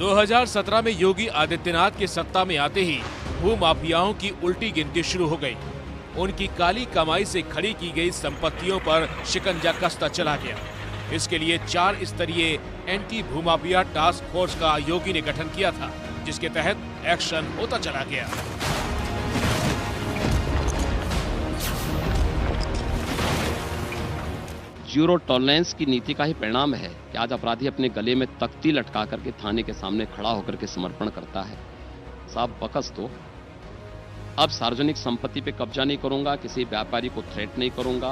2017 में योगी आदित्यनाथ के सत्ता में आते ही भूमाफियाओं की उल्टी गिनती शुरू हो गई। उनकी काली कमाई से खड़ी की गई संपत्तियों पर शिकंजा कसता चला गया। इसके लिए 4 स्तरीय एंटी भूमाफिया टास्क फोर्स का योगी ने गठन किया था, जिसके तहत एक्शन होता चला गया। जीरो टॉलरेंस की नीति का ही परिणाम है कि आज अपराधी अपने गले में तख्ती लटका करके थाने के सामने खड़ा होकर के समर्पण करता है। साहब बकस तो अब सार्वजनिक संपत्ति पे कब्जा नहीं करूंगा, किसी व्यापारी को थ्रेट नहीं करूंगा,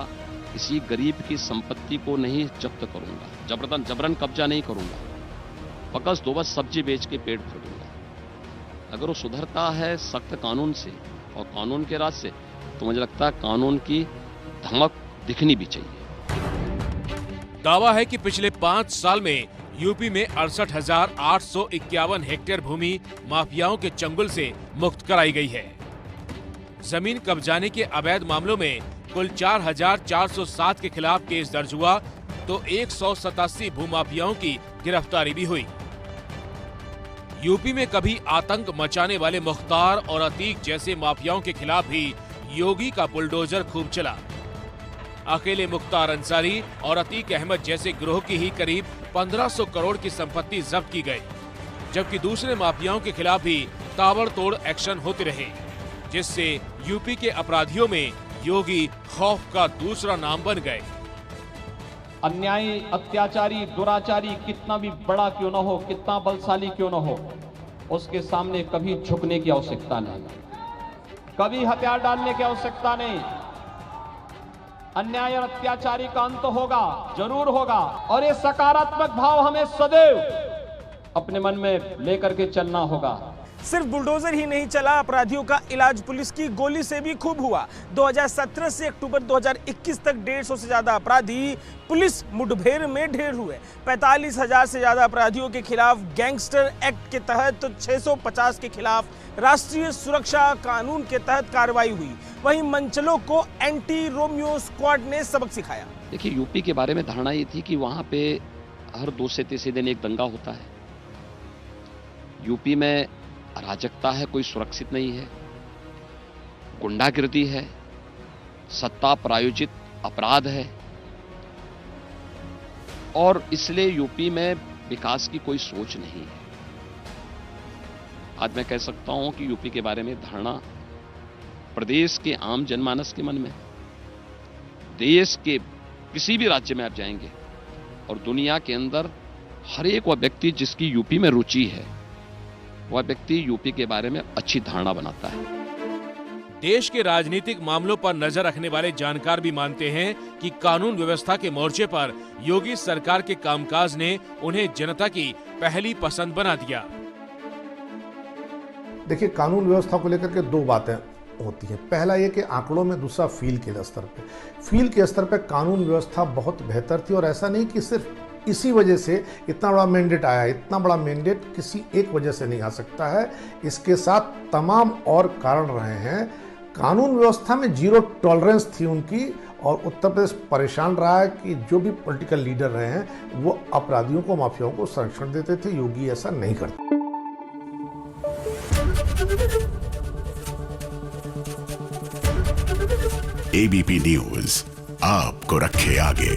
किसी गरीब की संपत्ति को नहीं जब्त करूंगा, जबरन कब्जा नहीं करूंगा, बकस दो बस सब्जी बेच के पेट भर दूंगा। अगर वो सुधरता है सख्त कानून से और कानून के राज से, तो मुझे लगता है कानून की धमक दिखनी भी चाहिए। दावा है कि पिछले 5 साल में यूपी में 68,851 हेक्टेयर भूमि माफियाओं के चंगुल से मुक्त कराई गई है। जमीन कब्जाने के अवैध मामलों में कुल 4,407 के खिलाफ केस दर्ज हुआ, तो 187 भूमाफियाओं की गिरफ्तारी भी हुई। यूपी में कभी आतंक मचाने वाले मुख्तार और अतीक जैसे माफियाओं के खिलाफ भी योगी का बुलडोजर खूब चला। अकेले मुख्तार अंसारी और अतीक अहमद जैसे गिरोह की ही करीब 1500 करोड़ की संपत्ति जब्त की गई, जबकि दूसरे माफियाओं के खिलाफ भी ताबड़तोड़ एक्शन होते रहे, जिससे यूपी के अपराधियों में योगी खौफ का दूसरा नाम बन गए। अन्यायी, अत्याचारी, दुराचारी कितना भी बड़ा क्यों न हो, कितना बलशाली क्यों न हो, उसके सामने कभी झुकने की आवश्यकता नहीं, कभी हथियार डालने की आवश्यकता नहीं। अन्याय और अत्याचारी का अंत होगा, जरूर होगा, और ये सकारात्मक भाव हमें सदैव अपने मन में लेकर के चलना होगा। सिर्फ बुलडोजर ही नहीं चला, अपराधियों का इलाज पुलिस की गोली से भी खूब हुआ। 2017 से अक्टूबर 2021 तक 150 से ज्यादा अपराधी पुलिस मुठभेड़ में ढेर हुए। 45,000 से ज्यादा अपराधियों के खिलाफ गैंगस्टर एक्ट के तहत, तो 650 के खिलाफ राष्ट्रीय सुरक्षा कानून के तहत कार्रवाई हुई। वहीं मंचलों को एंटी रोमियो स्क्वाड ने सबक सिखाया। देखिए, यूपी के बारे में धारणा ये थी कि वहां पे हर 2 से 3 दिन एक दंगा होता है। यूपी में अराजकता है, कोई सुरक्षित नहीं है, गुंडागिर्दी है, सत्ता प्रायोजित अपराध है, और इसलिए यूपी में विकास की कोई सोच नहीं है। आज मैं कह सकता हूं कि यूपी के बारे में धारणा प्रदेश के आम जनमानस के मन में, देश के किसी भी राज्य में आप जाएंगे और दुनिया के अंदर हर एक वह व्यक्ति जिसकी यूपी में रुचि है, वह व्यक्ति यूपी के बारे में अच्छी धारणा बनाता है। देश के राजनीतिक मामलों पर नजर रखने वाले जानकार भी मानते हैं कि कानून व्यवस्था के मोर्चे पर योगी सरकार के कामकाज ने उन्हें जनता की पहली पसंद बना दिया। देखिए, कानून व्यवस्था को लेकर के 2 बातें होती हैं। पहला ये कि आंकड़ों में, दूसरा फील के स्तर पे। फील के स्तर पे कानून व्यवस्था बहुत बेहतर थी, और ऐसा नहीं कि सिर्फ इसी वजह से इतना बड़ा मैंडेट आया। इतना बड़ा मैंडेट किसी एक वजह से नहीं आ सकता है, इसके साथ तमाम और कारण रहे हैं। कानून व्यवस्था में जीरो टॉलरेंस थी उनकी, और उत्तर प्रदेश परेशान रहा है कि जो भी पॉलिटिकल लीडर रहे हैं वो अपराधियों को, माफियाओं को संरक्षण देते थे। योगी ऐसा नहीं करते। एबीपी न्यूज आपको रखे आगे।